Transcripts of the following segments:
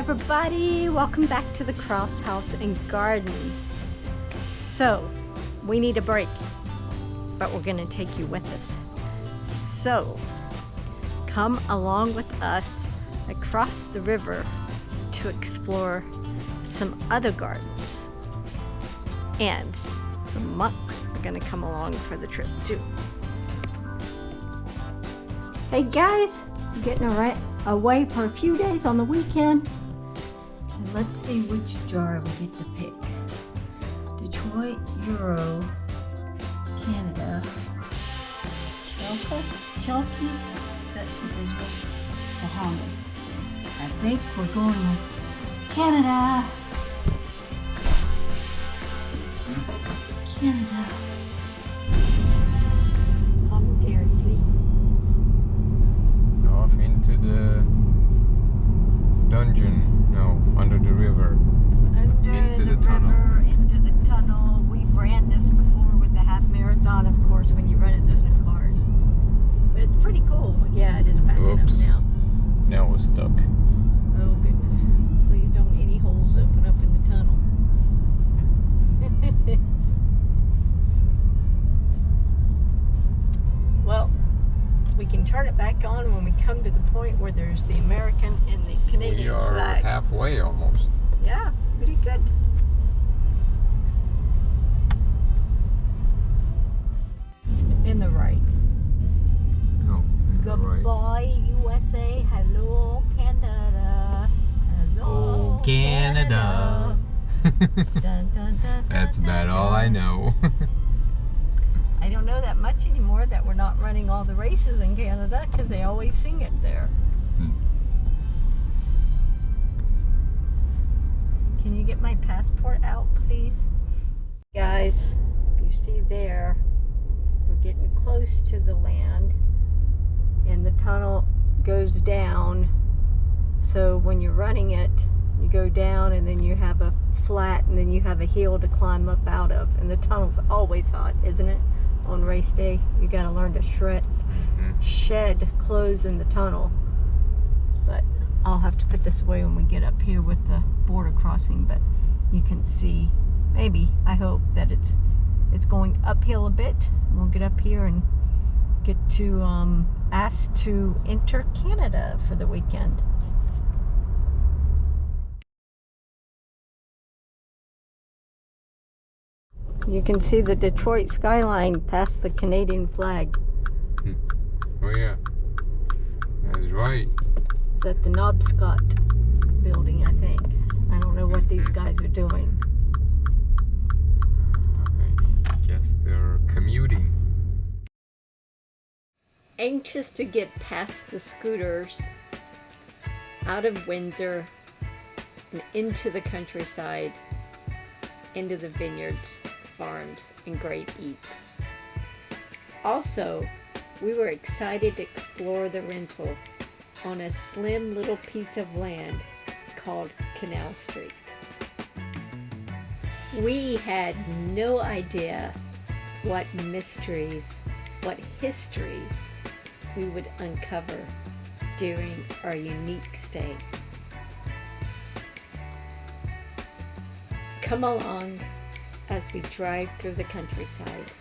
everybody, welcome back to the Cross House and Garden. So, we need a break, but we're going to take you with us. So, come along with us across the river to explore some other gardens. And the monks are going to come along for the trip too. Hey guys, we're getting away for a few days on the weekend. And let's see which jar we get to pick. Detroit, Euro, Canada, Shelkies, is that from Israel? Bahamas. I think we're going with Canada. Canada. Commentary, please. Off into the dungeon. No, under the river. Into the tunnel. Into the tunnel. We've ran this before with the half marathon, of course. When you run it, there's no cars. But it's pretty cool. Yeah, it is backing up now. Now we're stuck. Oh goodness. Please don't any holes open up in the tunnel. Well, we can turn it back on when we come to the point where there's the American and the Canadian We are flag. halfway almost. Yeah, pretty good. In the right. No, in the right. Goodbye, USA. Hello, Canada. Hello, Oh, Canada. Dun, dun, dun, That's dun, about dun, all dun. I know. I don't know that much anymore that we're not running all the races in Canada because they always sing it there. Can you get my passport out, please? Guys, you see there, we're getting close to the land and the tunnel goes down. So when you're running it, you go down and then you have a flat and then you have a hill to climb up out of. And the tunnel's always hot, isn't it? On race day, you gotta learn to shed clothes in the tunnel. But I'll have to put this away when we get up here with the border crossing. But you can see, maybe, I hope that it's going uphill a bit. We'll get up here and get to ask to enter Canada for the weekend. You can see the Detroit skyline past the Canadian flag. Oh yeah, that's right. It's at the Knobscott building, I think. I don't know what these guys are doing. I guess they're commuting. Anxious to get past the scooters, out of Windsor, and into the countryside, into the vineyards, farms, and great eats. Also, we were excited to explore the rental on a slim little piece of land called Canal Street. We had no idea what mysteries, what history we would uncover during our unique stay. Come along as we drive through the countryside.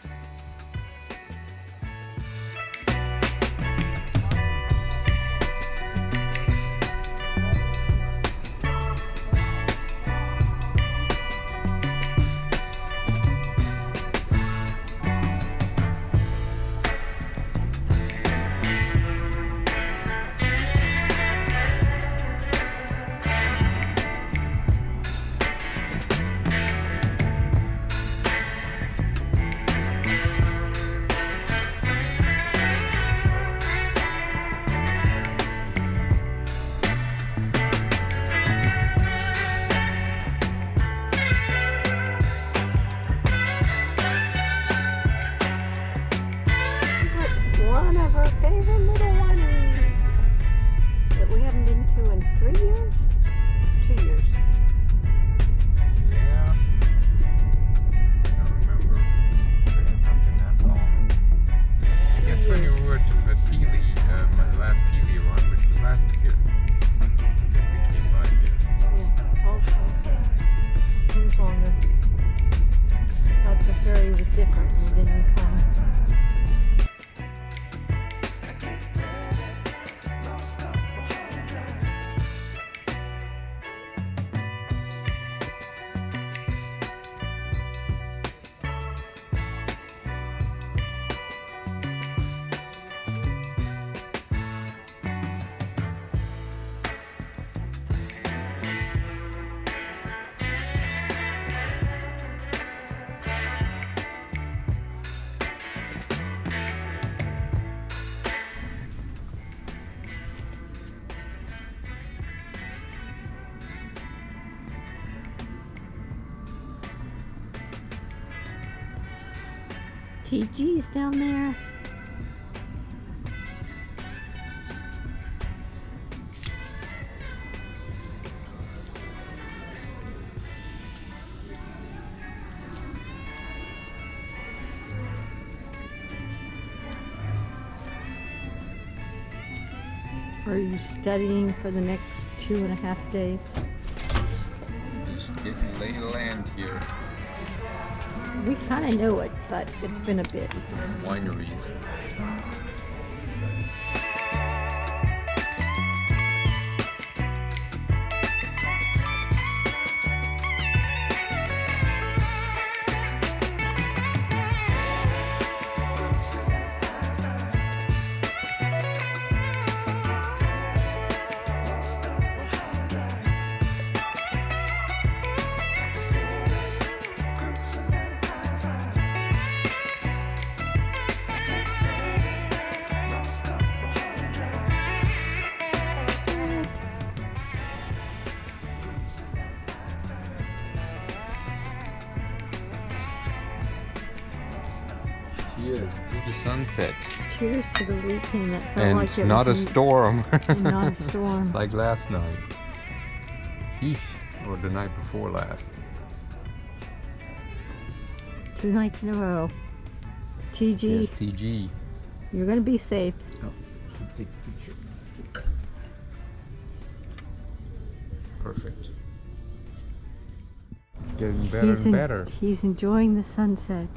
One of our favorite little wineries that we haven't been to in 3 years? 2 years. Yeah. I don't remember. It hasn't been that long. I guess when you were at Sealy, my last PV run, which was last year, I think we came by here. much longer. Thought the ferry was different and didn't come. TG's down there. Are you studying for the next 2.5 days? Just getting lay of land here. We kind of know it, but it's been a bit. Wineries. Cheers to the sunset. Cheers to the weekend that felt And like it not a was storm. not a storm. Like last night. Eesh. Or the night before last. 2 nights in a row. TG, Yes, TG. you're gonna be safe. Oh, take a picture. Perfect. It's getting better and better. He's enjoying the sunset.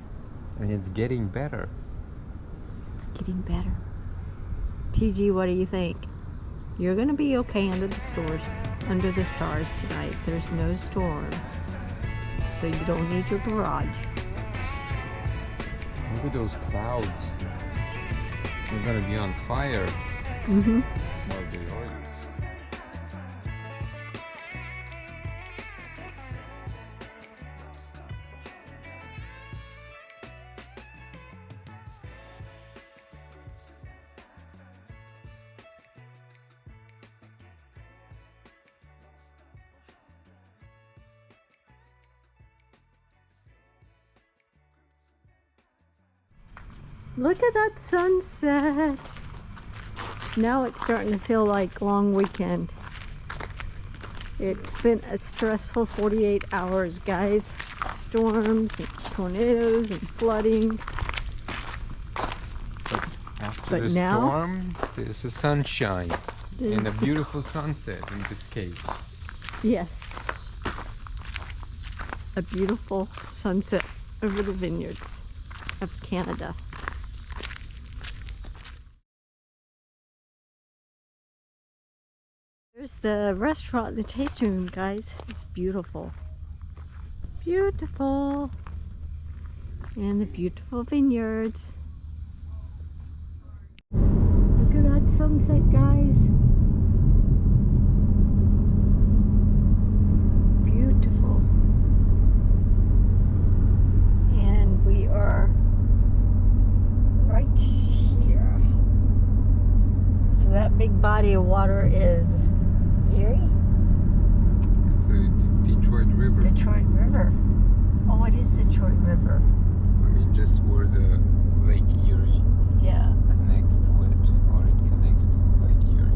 And it's getting better. It's getting better. TG, what do you think? You're gonna be okay under the stars tonight. There's no storm, so you don't need your garage. Look at those clouds. They're gonna be on fire. Mm-hmm. Well, they are. Look at that sunset. Now it's starting to feel like long weekend. It's been a stressful 48 hours, guys. Storms and tornadoes and flooding. After But the now- storm, there's the sunshine and a beautiful sunset in this case. Yes. A beautiful sunset over the vineyards of Canada. There's the restaurant, the tasting room, guys. It's beautiful. Beautiful. And the beautiful vineyards. Look at that sunset, guys. Beautiful. And we are right here. So that big body of water is Erie? It's the Detroit River. Detroit River. Oh, it is Detroit River. I mean, just where the Lake Erie Yeah. connects to it, or it connects to Lake Erie.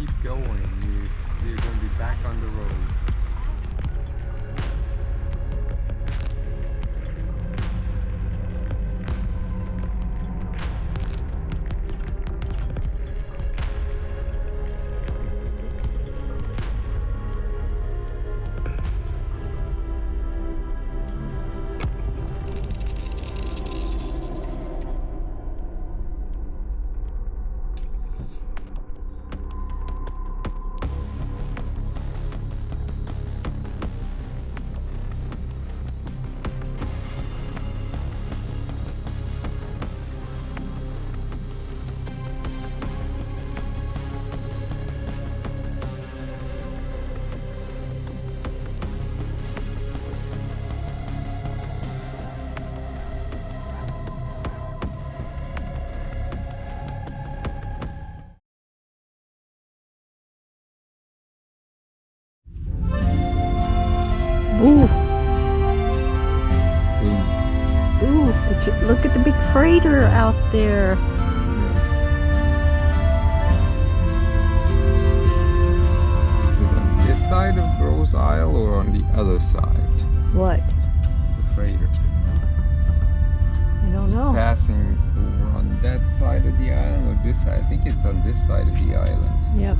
keep going, you're going to be back on the road. Ooh. Ooh, look at the big freighter out there. Is it on this side of Rose Isle or on the other side? What? The freighter. I don't know. Passing over on that side of the island or this side? I think it's on this side of the island. Yep.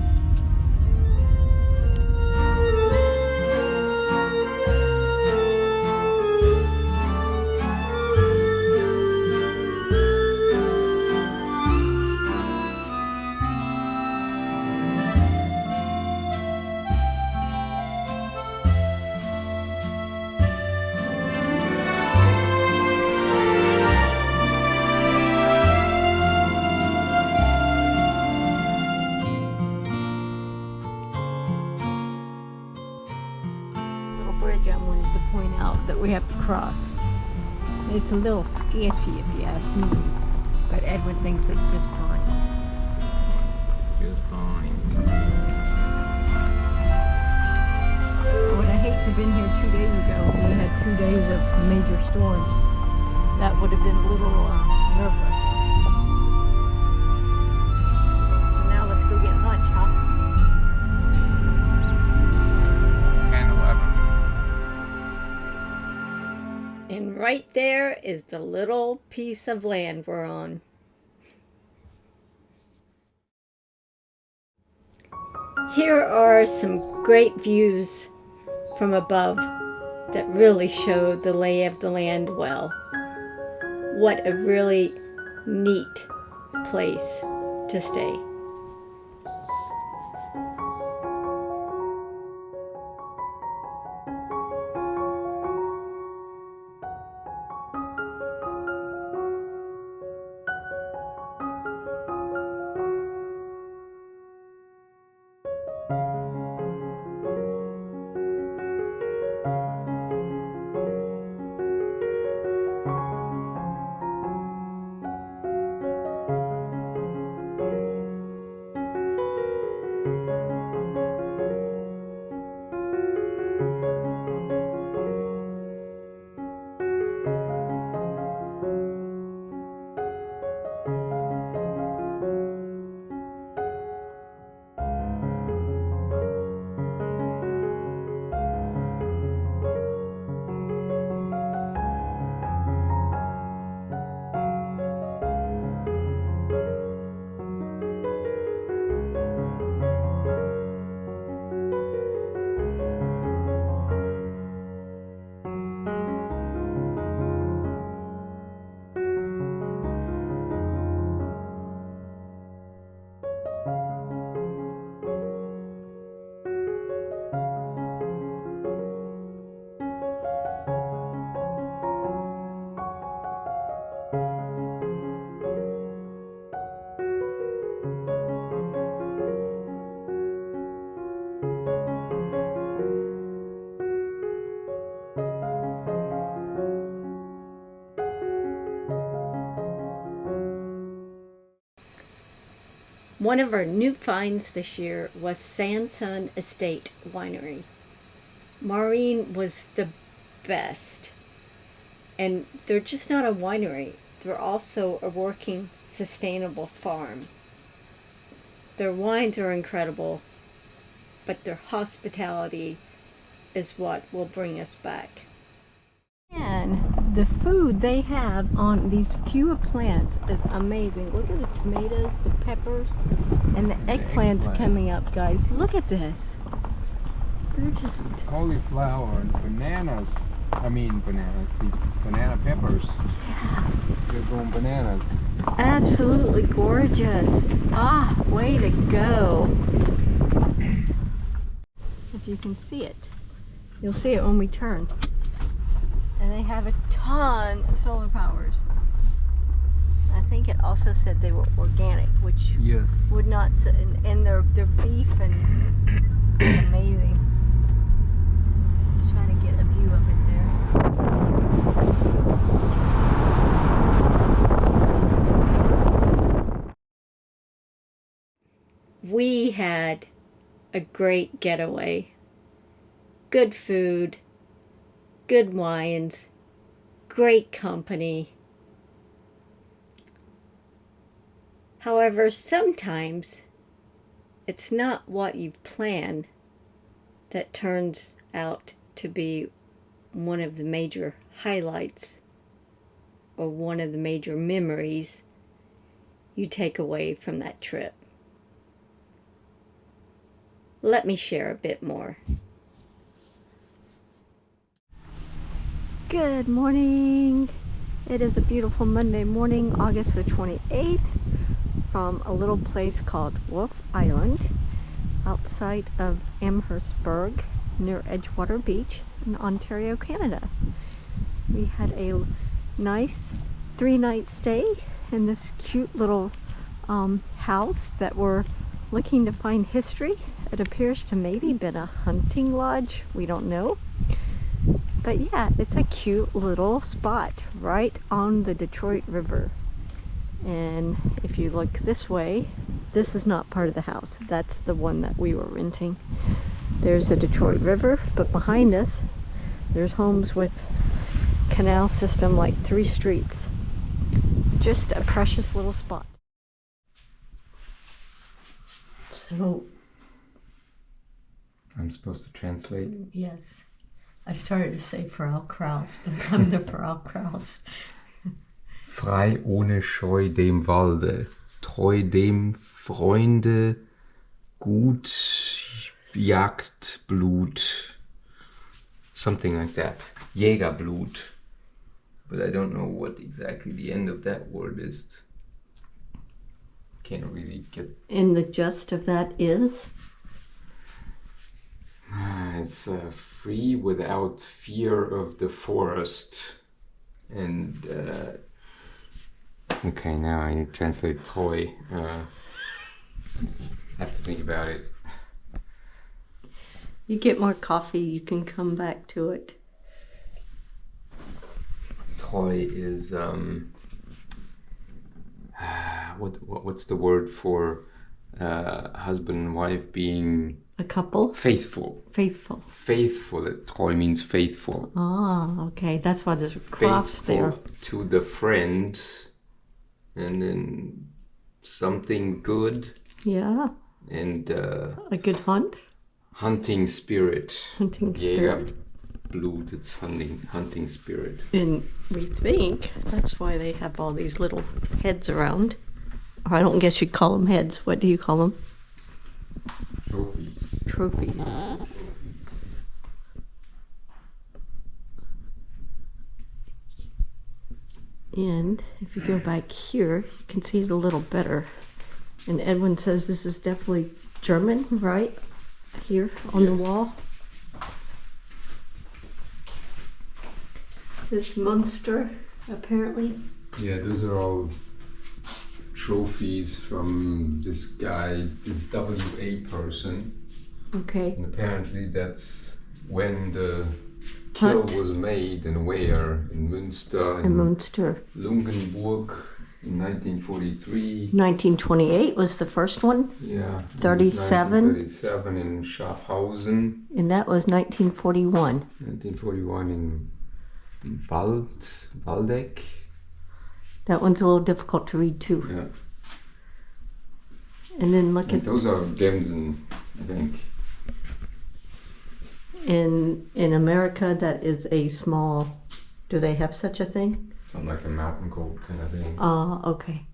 Bridge I wanted to point out that we have to cross. It's a little sketchy if you ask me, but Edward thinks it's just fine. Just fine. I would have hate to have been here 2 days ago when we had 2 days of major storms. That would have been a little nerve-wracking. So now let's go get lunch, huh? 10, 11. And right there is the little piece of land we're on. Here are some great views from above that really show the lay of the land well. What a really neat place to stay. One of our new finds this year was Sanson Estate Winery. Maureen was the best. And they're just not a winery, they're also a working, sustainable farm. Their wines are incredible, but their hospitality is what will bring us back. And the food they have on these few plants is amazing. Look at the tomatoes, the peppers, and the eggplants coming up, guys. Look at this. They're just... Cauliflower and bananas. I mean bananas, the banana peppers. Yeah. They're going bananas. Absolutely gorgeous. Ah, way to go. If you can see it. You'll see it when we turn. And they have a ton of solar powers. I think it also said they were organic, which Yes. would not, and their beef and it's amazing. Just trying to get a view of it there. We had a great getaway. Good food, good wines, great company. However, sometimes it's not what you've planned that turns out to be one of the major highlights or one of the major memories you take away from that trip. Let me share a bit more. Good morning. It is a beautiful Monday morning, August the 28th, from a little place called Wolf Island outside of Amherstburg near Edgewater Beach in Ontario, Canada. We had a nice 3-night stay in this cute little house that we're looking to find history. It appears to maybe been a hunting lodge. We don't know. But yeah, it's a cute little spot right on the Detroit River. And if you look this way, this is not part of the house. That's the one that we were renting. There's the Detroit River, but behind us, there's homes with canal system, like 3 streets. Just a precious little spot. So, I'm supposed to translate. yes. I started to say Frau Kraus, but I'm the Frau Kraus. Frei ohne Scheu dem Walde, treu dem Freunde, gut Jagdblut, something like that. Jägerblut. But I don't know what exactly the end of that word is. Can't really get... And the gist of that is? It's free without fear of the forest. And okay, now I need to translate treu. I have to think about it. You get more coffee, you can come back to it. Treu is what's the word for husband and wife being A couple? faithful? Faithful. Faithful. Treu means faithful. Ah, okay. That's why there's a cross there. Faithful to the friend, and then something good. Yeah. And A good hunt. hunting spirit. Hunting spirit. Jägerblut, it's hunting spirit. And we think that's why they have all these little heads around. Or I don't guess you'd call them heads. What do you call them? Trophies. Trophies. And if you go back here, you can see it a little better. And Edwin says this is definitely German, right? Here on the wall. This monster, apparently. Yeah, those are all trophies from this guy, this W.A. person. Okay. And apparently that's when the kill Hunt. was made and where in Münster In and Münster. Lungenburg in 1943. 1928 was the first one. Yeah. 37. 1937 in Schaffhausen. And that was 1941. 1941 in Waldeck. That one's a little difficult to read too. Yeah. And then look And at those are Gemsen, I think. in America, that is a small. Do they have such a thing? Something like a mountain goat kind of thing. Okay.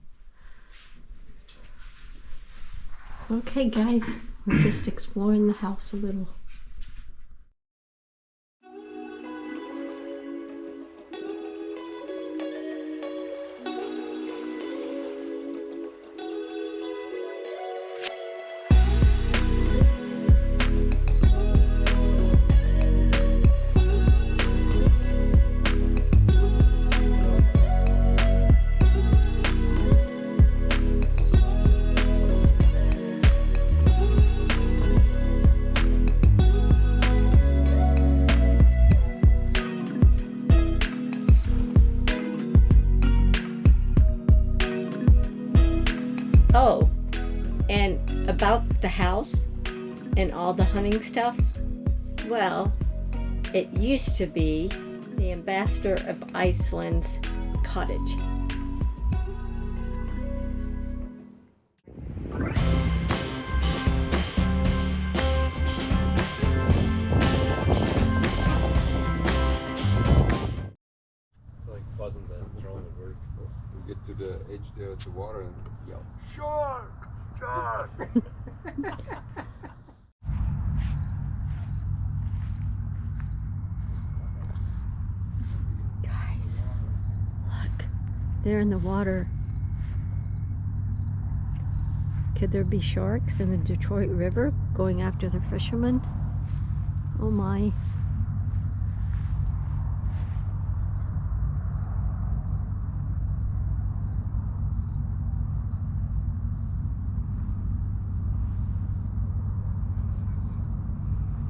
Okay, guys, we're just exploring the house a little. Oh, and about the house and all the hunting stuff, well, it used to be the ambassador of Iceland's cottage. It's like wasn't the throwing of words. We get to the edge there of the water and yell, "Shark! Shark!" Guys, look, they're in the water. Could there be sharks in the Detroit River going after the fishermen? Oh my.